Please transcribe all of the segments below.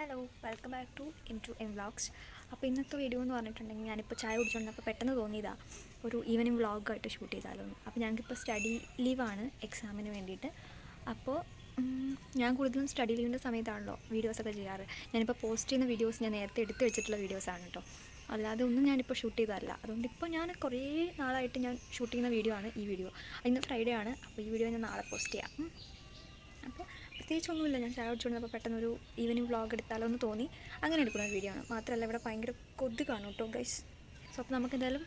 Hello welcome back to into M vlogs. അപ്പോൾ ഇന്നത്തെ video എന്ന് പറഞ്ഞിട്ടുണ്ടെങ്കിൽ ഞാനിപ്പോൾ ചായ കുടിച്ചുകൊണ്ടപ്പോൾ പെട്ടെന്ന് തോന്നിയതാണ് ഒരു ഈവനിങ് വ്ളോഗായിട്ട് ഷൂട്ട് ചെയ്താലോ എന്ന്. അപ്പോൾ ഞങ്ങൾക്കിപ്പോൾ സ്റ്റഡി ലീവാണ് എക്സാമിന് വേണ്ടിയിട്ട്. അപ്പോൾ ഞാൻ കൂടുതലും സ്റ്റഡി ലീവിൻ്റെ സമയത്താണല്ലോ വീഡിയോസൊക്കെ ചെയ്യാറ്. ഞാനിപ്പോൾ പോസ്റ്റ് ചെയ്യുന്ന വീഡിയോസ് ഞാൻ നേരത്തെ എടുത്ത് വെച്ചിട്ടുള്ള വീഡിയോസാണ് കേട്ടോ, അല്ലാതെ ഒന്നും ഞാനിപ്പോൾ ഷൂട്ട് ചെയ്തതല്ല. അതുകൊണ്ട് ഇപ്പോൾ ഞാൻ കുറേ നാളായിട്ട് ഞാൻ ഷൂട്ട് ചെയ്യുന്ന വീഡിയോ ആണ് ഈ വീഡിയോ. ഇന്ന് ഫ്രൈഡേ ആണ്, അപ്പോൾ ഈ വീഡിയോ ഞാൻ നാളെ പോസ്റ്റ് ചെയ്യാം. അപ്പോൾ പ്രത്യേകിച്ചൊന്നുമില്ല, ഞാൻ ചായ കുടിച്ചുകൊണ്ടപ്പോൾ പെട്ടെന്നൊരു ഈവനിങ് വ്ളോഗ് എടുത്താലോ എന്ന് തോന്നി. അങ്ങനെ എടുക്കുന്ന ഒരു വീഡിയോ ആണ്. മാത്രമല്ല ഇവിടെ ഭയങ്കര കൊതുകാണ് കേട്ടോ ഗൈസ്. സോ അപ്പോൾ നമുക്ക് എന്തായാലും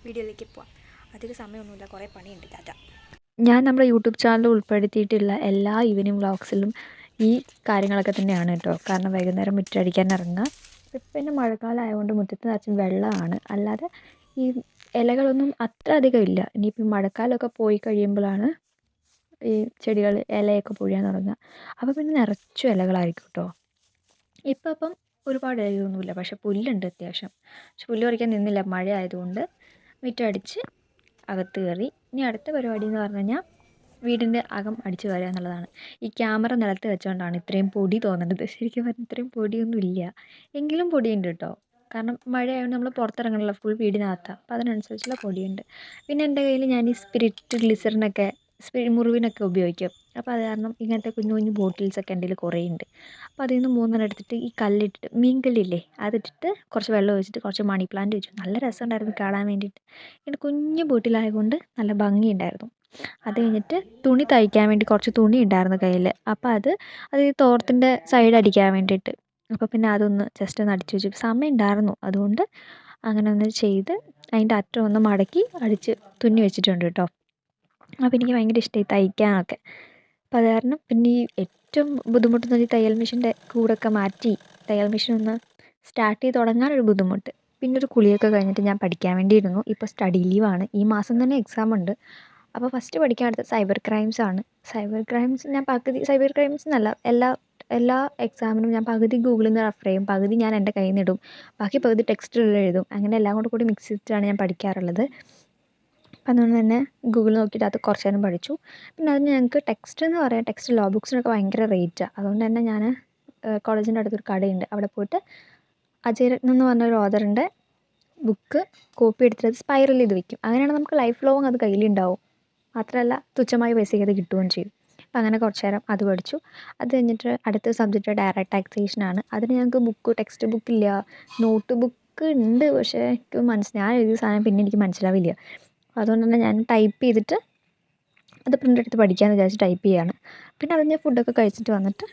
വീഡിയോയിലേക്ക് പോവാം. അധികം സമയമൊന്നുമില്ല, കുറേ പണിയുണ്ട്. ടാറ്റ. ഞാൻ നമ്മുടെ യൂട്യൂബ് ചാനൽ ഉൾപ്പെടുത്തിയിട്ടുള്ള എല്ലാ ഈവനിങ് വ്ളോഗ്സിലും ഈ കാര്യങ്ങളൊക്കെ തന്നെയാണ് കേട്ടോ. കാരണം വൈകുന്നേരം മുറ്റടിക്കാൻ ഇറങ്ങുക. ഇപ്പം പിന്നെ മഴക്കാലം ആയതുകൊണ്ട് മുറ്റത്ത് നിറച്ചും വെള്ളമാണ്. അല്ലാതെ ഈ ഇലകളൊന്നും അത്ര അധികം ഇല്ല. ഇനിയിപ്പോൾ മഴക്കാലമൊക്കെ പോയി കഴിയുമ്പോഴാണ് ഈ ചെടികൾ ഇലയൊക്കെ പൊഴിയാൻ തുടങ്ങുക. അപ്പോൾ പിന്നെ നിറച്ചും ഇലകളായിരിക്കും കേട്ടോ. അപ്പം ഒരുപാട് ഇലയൊന്നുമില്ല, പക്ഷെ പുല്ലുണ്ട് അത്യാവശ്യം. പക്ഷെ പുല്ല് പറിക്കാൻ നിന്നില്ല, മഴ ആയതുകൊണ്ട് മുറ്റമടിച്ച് അകത്ത് കയറി. ഇനി അടുത്ത പരിപാടി എന്ന് പറഞ്ഞു കഴിഞ്ഞാൽ വീടിൻ്റെ അകം അടിച്ച് വാരുക എന്നുള്ളതാണ്. ഈ ക്യാമറ നിലത്ത് വെച്ചുകൊണ്ടാണ് ഇത്രയും പൊടി തോന്നുന്നത്. ശരിക്കും പറഞ്ഞാൽ ഇത്രയും പൊടിയൊന്നും ഇല്ല, എങ്കിലും പൊടിയുണ്ട് കേട്ടോ. കാരണം മഴയായതുകൊണ്ട് നമ്മൾ പുറത്തിറങ്ങണമല്ലോ, ഫുൾ വീടിനകത്താണ്. അപ്പോൾ അതിനനുസരിച്ചുള്ള പൊടിയുണ്ട്. പിന്നെ എൻ്റെ കയ്യിൽ ഞാൻ ഈ സ്പിരിറ്റ് ഗ്ലിസറിനൊക്കെ മുറിവിനൊക്കെ ഉപയോഗിക്കും. അപ്പോൾ അത് കാരണം ഇങ്ങനത്തെ കുഞ്ഞു കുഞ്ഞു ബോട്ടിൽസൊക്കെ എൻ്റെ കയ്യിൽ കുറേ ഉണ്ട്. അപ്പോൾ അതിൽ നിന്ന് 3 എടുത്തിട്ട് ഈ കല്ലിട്ടിട്ട്, മീൻ കല്ലില്ലേ, അതിട്ടിട്ട് കുറച്ച് വെള്ളം ഒഴിച്ചിട്ട് കുറച്ച് മണി പ്ലാന്റ് വെച്ചു. നല്ല രസമുണ്ടായിരുന്നു കാണാൻ വേണ്ടിയിട്ട്. ഇങ്ങനെ കുഞ്ഞു ബോട്ടിലായതുകൊണ്ട് നല്ല ഭംഗിയുണ്ടായിരുന്നു. അത് കഴിഞ്ഞിട്ട് തുണി തയ്ക്കാൻ വേണ്ടി കുറച്ച് തുണി ഉണ്ടായിരുന്നു കയ്യിൽ. അപ്പോൾ അത് ഈ തോർത്തിൻ്റെ സൈഡ് അടിക്കാൻ വേണ്ടിയിട്ട്. അപ്പോൾ പിന്നെ അതൊന്ന് ജസ്റ്റ് ഒന്ന് അടിച്ചു വെച്ചു. സമയം ഉണ്ടായിരുന്നു, അതുകൊണ്ട് അങ്ങനെ ഒന്ന് ചെയ്ത് അതിൻ്റെ അറ്റം ഒന്ന് മടക്കി അടിച്ച് തുന്നി വെച്ചിട്ടുണ്ട് കേട്ടോ. അപ്പോൾ എനിക്ക് ഭയങ്കര ഇഷ്ടമായി തയ്ക്കാനൊക്കെ. അപ്പോൾ അത് കാരണം പിന്നെ ഈ ഏറ്റവും ബുദ്ധിമുട്ടെന്ന് വെച്ചാൽ തയ്യൽ മെഷീൻ്റെ കൂടൊക്കെ മാറ്റി തയ്യൽ മെഷീൻ ഒന്ന് സ്റ്റാർട്ട് ചെയ്ത് തുടങ്ങാനൊരു ബുദ്ധിമുട്ട്. പിന്നെ ഒരു കുളിയൊക്കെ കഴിഞ്ഞിട്ട് ഞാൻ പഠിക്കാൻ വേണ്ടിയിരുന്നു. ഇപ്പോൾ സ്റ്റഡി ലീവാണ്, ഈ മാസം തന്നെ എക്സാം ഉണ്ട്. അപ്പോൾ ഫസ്റ്റ് പഠിക്കാൻ എടുത്തത് സൈബർ ക്രൈംസ് ആണ്. സൈബർ ക്രൈംസ് ഞാൻ പകുതി, സൈബർ ക്രൈംസ് എന്നല്ല, എല്ലാ എക്സാമിനും ഞാൻ പകുതി ഗൂഗിളിൽ നിന്ന് റെഫർ ചെയ്യും, പകുതി ഞാൻ എൻ്റെ കയ്യിൽ നിന്ന് ഇടും, ബാക്കി പകുതി ടെക്സ്റ്റിൽ എഴുതും. അങ്ങനെ എല്ലാം കൂടി മിക്സ് ചെയ്തിട്ടാണ് ഞാൻ പഠിക്കാറുള്ളത്. അതുകൊണ്ട് തന്നെ ഗൂഗിൾ നോക്കിയിട്ട് അത് കുറച്ച് നേരം പഠിച്ചു. പിന്നെ അതിന് ഞങ്ങൾക്ക് ടെക്സ്റ്റ് എന്ന് പറയാം, ടെക്സ്റ്റ് ലോ ബുക്സിനൊക്കെ ഭയങ്കര റേറ്റാണ്. അതുകൊണ്ട് തന്നെ ഞാൻ കോളേജിൻ്റെ അടുത്തൊരു കടയുണ്ട്, അവിടെ പോയിട്ട് അജയരത്നം എന്ന് പറഞ്ഞൊരു ഓഥറിൻ്റെ ബുക്ക് കോപ്പി എടുത്തിട്ട് അത് സ്പൈറൽ ചെയ്ത് വെക്കും. അങ്ങനെയാണെങ്കിൽ നമുക്ക് ലൈഫ് ലോങ് അത് കയ്യിലുണ്ടാവും. മാത്രമല്ല തുച്ഛമായ പൈസയ്ക്ക് അത് കിട്ടുകയും ചെയ്യും. അപ്പം അങ്ങനെ കുറച്ച് നേരം അത് പഠിച്ചു. അത് കഴിഞ്ഞിട്ട് അടുത്ത സബ്ജക്റ്റ് ഡയറക്റ്റ് ടാക്സേഷനാണ്. അതിന് ഞങ്ങൾക്ക് ടെക്സ്റ്റ് ബുക്കില്ല, നോട്ട് ബുക്ക് ഉണ്ട്. പക്ഷേ ഞാൻ എഴുതിയ സാധനം പിന്നെ എനിക്ക് മനസ്സിലാവില്ല. അതുകൊണ്ട് തന്നെ ഞാൻ ടൈപ്പ് ചെയ്തിട്ട് അത് പ്രിൻ്റ് എടുത്ത് പഠിക്കാമെന്ന് വിചാരിച്ച് ടൈപ്പ് ചെയ്യുകയാണ്. പിന്നെ അത് ഞാൻ ഫുഡൊക്കെ കഴിച്ചിട്ട് വന്നിട്ട്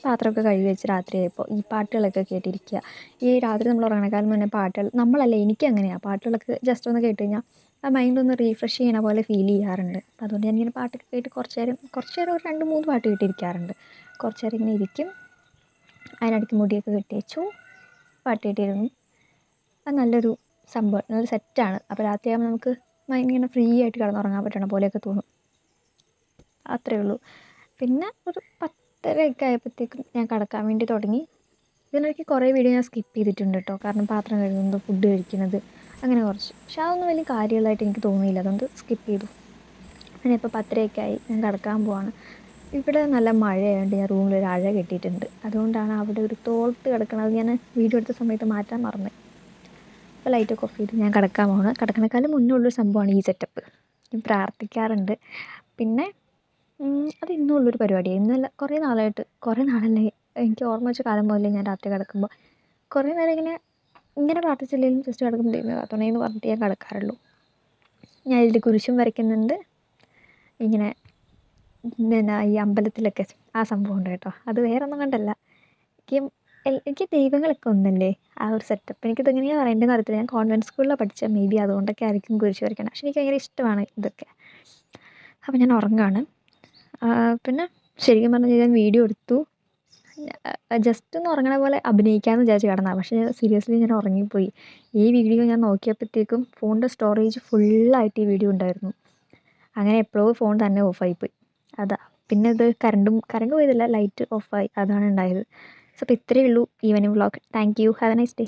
പാത്രമൊക്കെ കഴുകി വെച്ച് രാത്രിയായപ്പോൾ ഈ പാട്ടുകളൊക്കെ കേട്ടിരിക്കുക. ഈ രാത്രി നമ്മൾ ഉറങ്ങണേക്കാളും മുന്നേ പാട്ടുകൾ, നമ്മളല്ല എനിക്കങ്ങനെയാണ്, പാട്ടുകളൊക്കെ ജസ്റ്റ് ഒന്ന് കേട്ട് കഴിഞ്ഞാൽ ആ മൈൻഡൊന്ന് റീഫ്രഷ് ചെയ്യണ പോലെ ഫീൽ ചെയ്യാറുണ്ട്. അപ്പോൾ അതുകൊണ്ട് ഞാനിങ്ങനെ പാട്ടൊക്കെ കേട്ട് കുറച്ച് നേരം ഒരു 2-3 പാട്ട് കേട്ടിരിക്കാറുണ്ട്. കുറച്ച് നേരം ഇങ്ങനെ ഇരിക്കും. അതിനിടയ്ക്ക് മുടിയൊക്കെ കെട്ടി വെച്ചു, പാട്ട് കേട്ടിരുന്നു. അത് നല്ലൊരു സംഭവം, നല്ലൊരു സെറ്റാണ്. അപ്പോൾ രാത്രിയാകുമ്പോൾ നമുക്ക് മൈൻഡ് ഇങ്ങനെ ഫ്രീ ആയിട്ട് കിടന്നുറങ്ങാൻ പറ്റണ പോലെയൊക്കെ തോന്നും. അത്രയേ ഉള്ളൂ. പിന്നെ ഒരു 10:30 ആയപ്പോഴത്തേക്കും ഞാൻ കിടക്കാൻ വേണ്ടി തുടങ്ങി. ഇതിനിടയ്ക്ക് കുറേ വീഡിയോ ഞാൻ സ്കിപ്പ് ചെയ്തിട്ടുണ്ട് കേട്ടോ. കാരണം പാത്രം കഴുകുന്നത്, ഫുഡ് കഴിക്കുന്നത്, അങ്ങനെ കുറച്ച്. പക്ഷെ അതൊന്നും വലിയ കാര്യമുള്ളതായിട്ട് എനിക്ക് തോന്നിയില്ല, അതുകൊണ്ട് സ്കിപ്പ് ചെയ്തു. പിന്നെ ഇപ്പോൾ 10:30 ആയി, ഞാൻ കിടക്കാൻ പോവാണ്. ഇവിടെ നല്ല മഴയായതുകൊണ്ട് ഞാൻ റൂമിൽ ഒരു അഴ കെട്ടിയിട്ടുണ്ട്. അതുകൊണ്ടാണ് അവിടെ ഒരു തോർത്ത് കിടക്കണത് ഞാൻ വീഡിയോ എടുത്ത സമയത്ത് മാറ്റാൻ മറന്നത്. അപ്പോൾ ലൈറ്റൊക്കെ ഓഫ് ചെയ്ത് ഞാൻ കിടക്കാൻ പോവാണ്. കിടക്കണേക്കാളും മുന്നേ ഉള്ളൊരു സംഭവമാണ് ഈ സെറ്റപ്പ്. ഞാൻ പ്രാർത്ഥിക്കാറുണ്ട്. പിന്നെ അത് ഇന്നുള്ളൊരു പരിപാടിയാണ്. ഇന്നല്ല, കുറേ നാളല്ലേ, എനിക്ക് ഓർമ്മ വെച്ച കാലം മുതലേ ഞാൻ രാത്രി കിടക്കുമ്പോൾ കുറേ നേരം ഇങ്ങനെ പ്രാർത്ഥിച്ചില്ലെങ്കിലും ജസ്റ്റ് കിടക്കുമ്പോൾ ദൈവമേ കാത്തോണേ എന്ന് പറഞ്ഞിട്ട് ഞാൻ കിടക്കാറുള്ളൂ. ഞാൻ ഇതിൽ കുരിശും വരയ്ക്കുന്നുണ്ട്. ഇങ്ങനെ പിന്നെ ഈ അമ്പലത്തിലൊക്കെ ആ സംഭവം ഉണ്ട് കേട്ടോ. അത് വേറെ ഒന്നും കൊണ്ടല്ല, എനിക്ക് ദൈവങ്ങളൊക്കെ ഒന്നല്ലേ, ആ ഒരു സെറ്റപ്പ്. എനിക്കിതെങ്ങനെയാണ് പറയേണ്ടതെന്ന് അറിയത്തില്ല. ഞാൻ കോൺവെൻറ്റ് സ്കൂളിലാണ് പഠിച്ചത്, മേ ബി അതുകൊണ്ടൊക്കെ ആയിരിക്കും കുരിശ് വരയ്ക്കണം. പക്ഷെ എനിക്ക് ഭയങ്കര ഇഷ്ടമാണ് ഇതൊക്കെ. അപ്പോൾ ഞാൻ ഉറങ്ങുകയാണ്. പിന്നെ ശരിക്കും പറഞ്ഞു കഴിഞ്ഞാൽ വീഡിയോ എടുത്തു, ജസ്റ്റ് ഒന്ന് ഉറങ്ങണ പോലെ അഭിനയിക്കാമെന്ന് വിചാരിച്ച് കിടന്നതാണ്. പക്ഷേ സീരിയസ്ലി ഞാൻ ഉറങ്ങിപ്പോയി. ഈ വീഡിയോ ഞാൻ നോക്കിയപ്പോഴത്തേക്കും ഫോണിൻ്റെ സ്റ്റോറേജ് ഫുള്ളായിട്ട് ഈ വീഡിയോ ഉണ്ടായിരുന്നു. അങ്ങനെ എപ്പോഴോ ഫോൺ തന്നെ ഓഫായിപ്പോയി. അതാ പിന്നെ ഇത് കറണ്ട് പോയതല്ല, ലൈറ്റ് ഓഫായി, അതാണ് ഉണ്ടായത്. സോ അപ്പോൾ ഇത്രയേ ഉള്ളൂ evening vlog. Thank you, have A nice day.